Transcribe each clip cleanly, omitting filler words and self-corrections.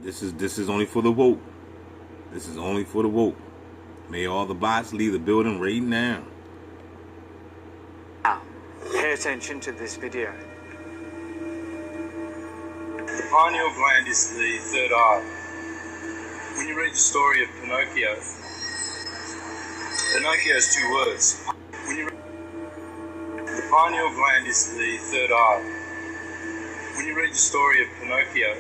This is only for the woke. This is only for the woke. May all the bots leave the building right now. Now, pay attention to this video. The pineal gland is the third eye. When you read the story of Pinocchio, Pinocchio has two words. The pineal gland is the third eye. When you read the story of Pinocchio,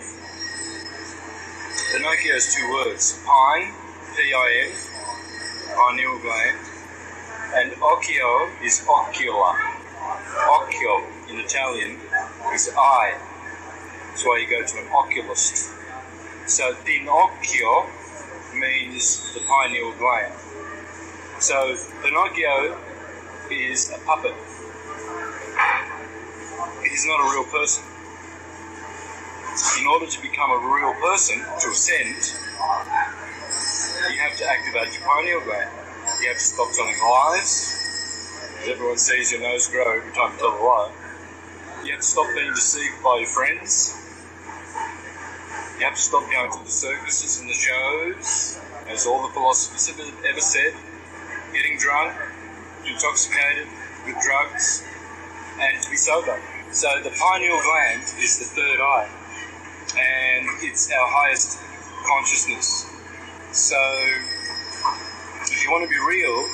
Pinocchio has two words. Pine, P-I-N, pineal gland, and occhio is ocular. Occhio in Italian is eye. That's why you go to an oculist. So Pinocchio means the pineal gland. So Pinocchio is a puppet. It is not a real person. In order to become a real person, to ascend, you have to activate your pineal gland. You have to stop telling lies. Everyone sees your nose grow every time you tell a lie. You have to stop being deceived by your friends. You have to stop going to the circuses and the shows, as all the philosophers have ever said. Getting drunk, intoxicated with drugs, and to be sober. So the pineal gland is the third eye, and it's our highest consciousness. So if you want to be real,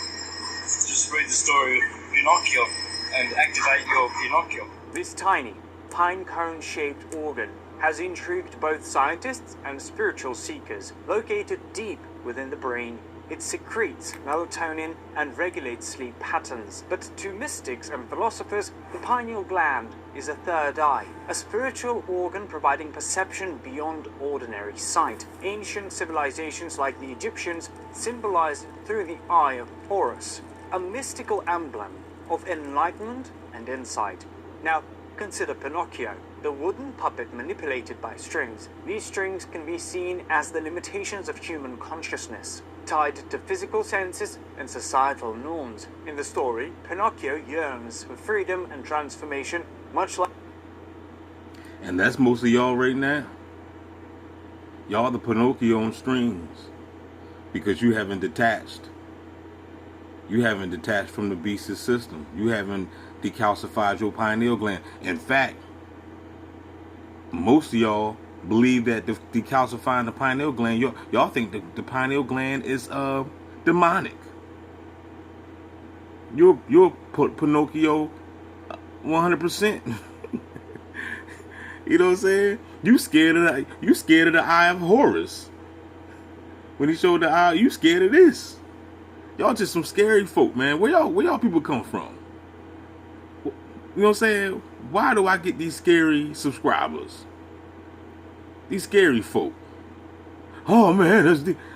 just read the story of Pinocchio and activate your Pinocchio. This tiny, pine cone-shaped organ has intrigued both scientists and spiritual seekers. Located deep within the brain, it secretes melatonin and regulates sleep patterns. But to mystics and philosophers, the pineal gland is a third eye, a spiritual organ providing perception beyond ordinary sight. Ancient civilizations like the Egyptians symbolized it through the eye of Horus, a mystical emblem of enlightenment and insight. Now, consider Pinocchio, the wooden puppet manipulated by strings. These strings can be seen as the limitations of human consciousness, tied to physical senses and societal norms. In the story, Pinocchio yearns for freedom and transformation, much like... And that's most of y'all right now. Y'all the Pinocchio on strings. Because you haven't detached. You haven't detached from the beast's system. You haven't decalcified your pineal gland. In fact, most of y'all believe that decalcifying the pineal gland, y'all think the pineal gland is demonic. You're Pinocchio 100%. You know what I'm saying? You scared of the eye of Horus. When he showed the eye, you scared of this. Y'all just some scary folk, man. Where y'all people come from? You know what I'm saying? Why do I get these scary subscribers? These scary folk. Oh man,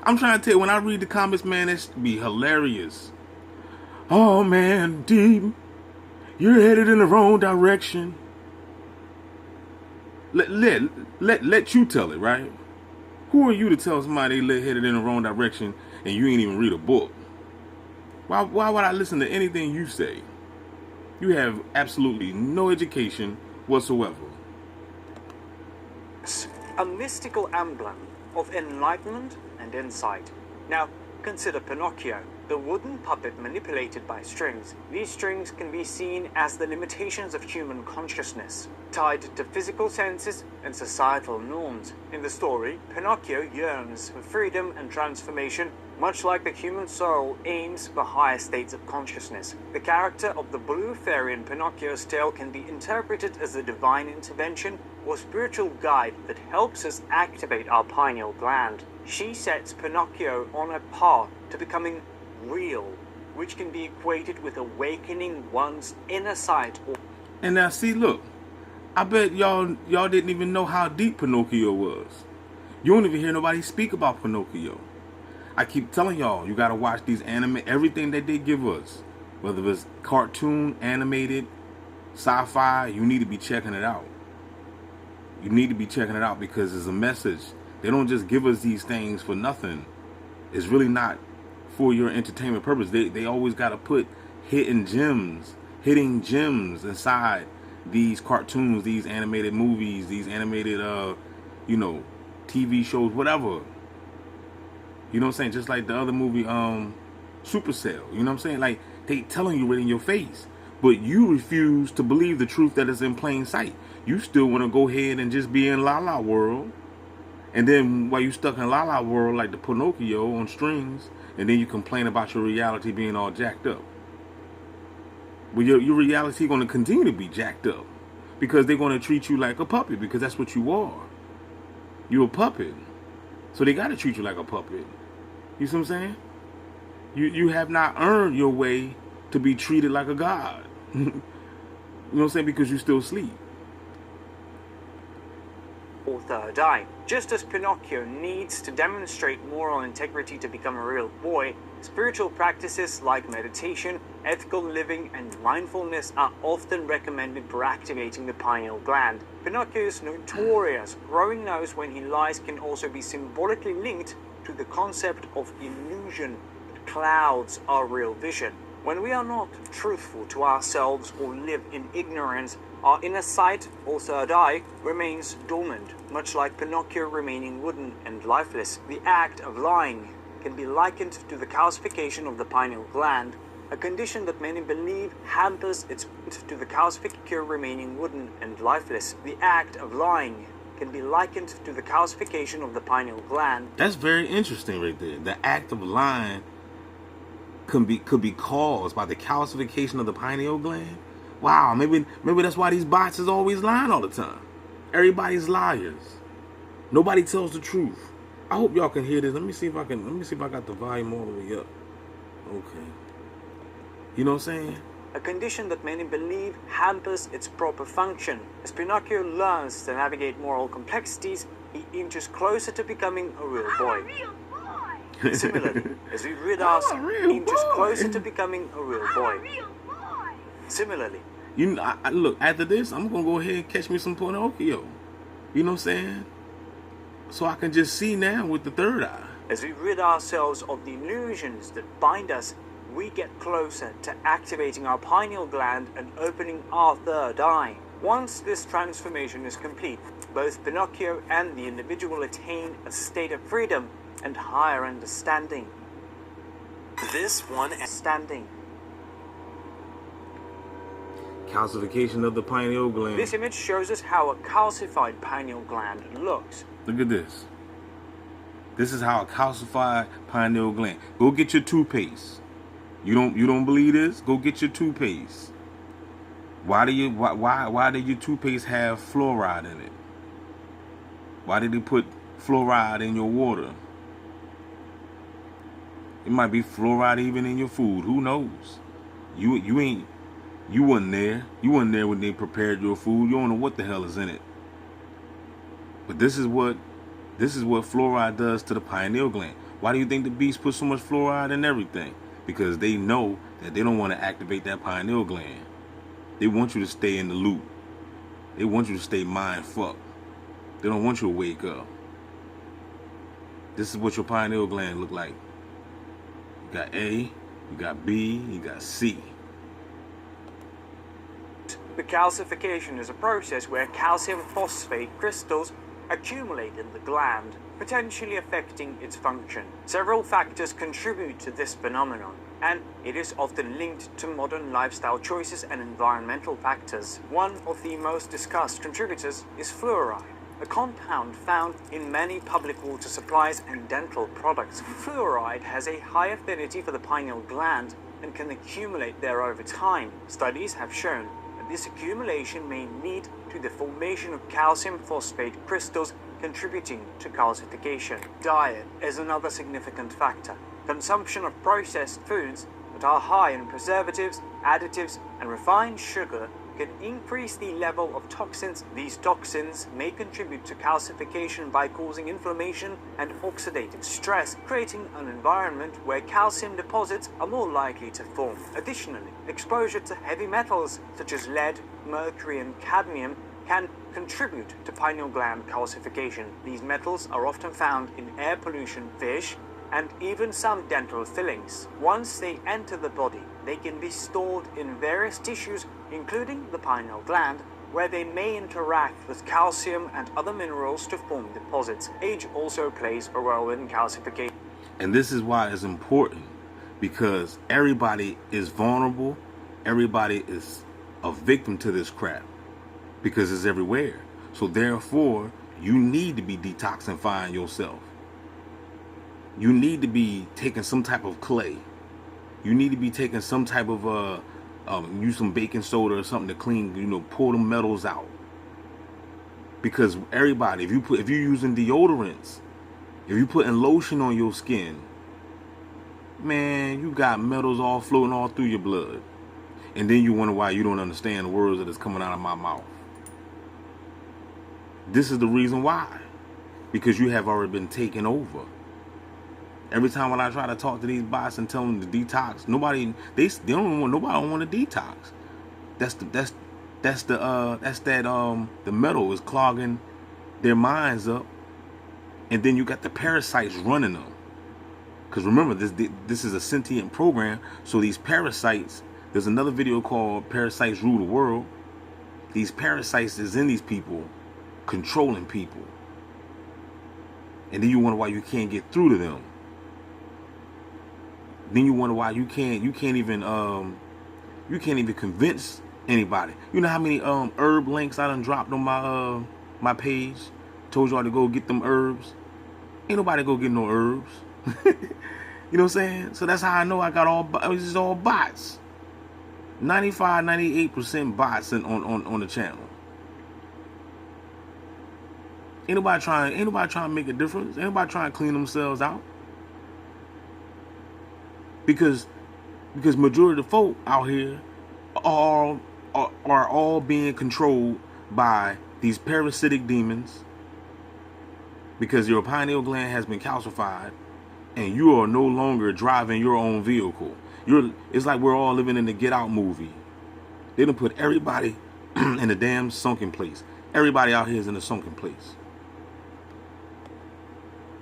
I'm trying to tell you, when I read the comments, man, that should be hilarious. Oh man, Deep, you're headed in the wrong direction. Let you tell it, right? Who are you to tell somebody they headed in the wrong direction and you ain't even read a book? Why would I listen to anything you say? You have absolutely no education whatsoever. a mystical emblem of enlightenment and insight. Now, consider Pinocchio, the wooden puppet manipulated by strings. These strings can be seen as the limitations of human consciousness, tied to physical senses and societal norms. In the story, Pinocchio yearns for freedom and transformation, much like the human soul aims for higher states of consciousness. The character of the blue fairy in Pinocchio's tale can be interpreted as a divine intervention or spiritual guide that helps us activate our pineal gland. She sets Pinocchio on a path to becoming real, which can be equated with awakening one's inner sight. And now see, look, I bet y'all didn't even know how deep Pinocchio was. You don't even hear nobody speak about Pinocchio. I keep telling y'all, you gotta watch these anime, everything that they give us, whether it's cartoon, animated, sci-fi, you need to be checking it out. You need to be checking it out because there's a message. They don't just give us these things for nothing. It's really not for your entertainment purpose. They always got to put hitting gems inside these cartoons, these animated movies, these animated, TV shows, whatever. You know what I'm saying? Just like the other movie, Supercell. You know what I'm saying? Like, they telling you right in your face. But you refuse to believe the truth that is in plain sight. You still want to go ahead and just be in La La World. And then while you stuck in La La World like the Pinocchio on strings, and then you complain about your reality being all jacked up. Well, your reality going to continue to be jacked up. Because they're going to treat you like a puppet. Because that's what you are. You're a puppet. So they got to treat you like a puppet. You see what I'm saying? You have not earned your way to be treated like a god. You know what I'm saying? Because you still sleep. Or third eye. Just as Pinocchio needs to demonstrate moral integrity to become a real boy, spiritual practices like meditation, ethical living, and mindfulness are often recommended for activating the pineal gland. Pinocchio's notorious growing nose when he lies can also be symbolically linked to the concept of illusion. Clouds are real vision. When we are not truthful to ourselves or live in ignorance, our inner sight, or third eye, remains dormant, much like Pinocchio remaining wooden and lifeless. The act of lying can be likened to the calcification of the pineal gland, a condition that many believe hampers its to the Pinocchio remaining wooden and lifeless. The act of lying can be likened to the calcification of the pineal gland. That's very interesting right there. The act of lying could be caused by the calcification of the pineal gland. Wow, maybe that's why these bots is always lying all the time. Everybody's liars. Nobody tells the truth. I hope y'all can hear this. Let me see if I got the volume all the way up. Okay. You know what I'm saying? A condition that many believe hampers its proper function. As Pinocchio learns to navigate moral complexities, he inches closer to becoming a real boy. Similarly, as we rid ourselves, inches closer to becoming a real boy. Similarly, look, after this, I'm gonna go ahead and catch me some Pinocchio. You know what I'm saying? So I can just see now with the third eye. As we rid ourselves of the illusions that bind us, we get closer to activating our pineal gland and opening our third eye. Once this transformation is complete, both Pinocchio and the individual attain a state of freedom and higher understanding. This one standing. Calcification of the pineal gland. This image shows us how a calcified pineal gland looks. Look at this. This is how a calcified pineal gland. Go get your toothpaste. You don't believe this? Go get your toothpaste. Why did your toothpaste have fluoride in it? Why did they put fluoride in your water? It might be fluoride even in your food. Who knows? You wasn't there. You wasn't there when they prepared your food. You don't know what the hell is in it. But this is what fluoride does to the pineal gland. Why do you think the beast put so much fluoride in everything? Because they know that they don't want to activate that pineal gland. They want you to stay in the loop. They want you to stay mind fucked. They don't want you to wake up. This is what your pineal gland look like. You got A, you got B, you got C. The calcification is a process where calcium phosphate crystals accumulate in the gland, potentially affecting its function. Several factors contribute to this phenomenon, and it is often linked to modern lifestyle choices and environmental factors. One of the most discussed contributors is fluoride, a compound found in many public water supplies and dental products. Fluoride has a high affinity for the pineal gland and can accumulate there over time. Studies have shown that this accumulation may lead to the formation of calcium phosphate crystals, contributing to calcification. Diet is another significant factor. Consumption of processed foods that are high in preservatives, additives, and refined sugar can increase the level of toxins. These toxins may contribute to calcification by causing inflammation and oxidative stress, creating an environment where calcium deposits are more likely to form. Additionally, exposure to heavy metals such as lead, mercury, and cadmium can contribute to pineal gland calcification. These metals are often found in air pollution, fish, and even some dental fillings. Once they enter the body, they can be stored in various tissues, including the pineal gland, where they may interact with calcium and other minerals to form deposits. Age also plays a role in calcification. And this is why it's important, because everybody is vulnerable. Everybody is a victim to this crap because it's everywhere. So therefore, you need to be detoxifying yourself. You need to be taking some type of clay. You need to be taking some type of use some baking soda or something to clean, pull the metals out. Because everybody, if you're using deodorants, if you're putting lotion on your skin, man, you got metals all floating all through your blood. And then you wonder why you don't understand the words that is coming out of my mouth. This is the reason why. Because you have already been taken over. Every time when I try to talk to these bots and tell them to detox, nobody don't want to detox. The metal is clogging their minds up, and then you got the parasites running them. Because remember, this is a sentient program, so these parasites. There's another video called "Parasites Rule the World." These parasites is in these people, controlling people, and then you wonder why you can't get through to them. Then you wonder why you can't even convince anybody. You know how many herb links I done dropped on my page? Told y'all to go get them herbs. Ain't nobody go get no herbs. You know what I'm saying? So that's how I know I got it's just all bots. 95-98% bots on the channel. Ain't nobody trying to make a difference. Ain't nobody trying to clean themselves out. Because majority of the folk out here are all being controlled by these parasitic demons, because your pineal gland has been calcified and you are no longer driving your own vehicle. It's like we're all living in the Get Out movie. They done put everybody in a damn sunken place. Everybody out here is in a sunken place.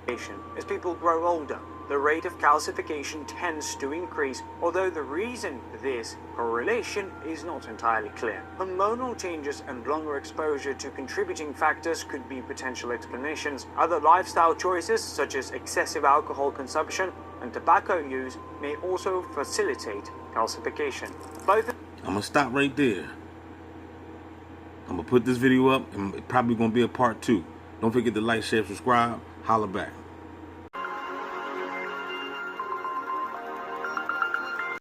As people grow older, the rate of calcification tends to increase, although the reason for this correlation is not entirely clear. Hormonal changes and longer exposure to contributing factors could be potential explanations. Other lifestyle choices, such as excessive alcohol consumption and tobacco use, may also facilitate calcification. I'm gonna stop right there. I'm gonna put this video up, and it's probably gonna be a part 2. Don't forget to like, share, subscribe. Holla back.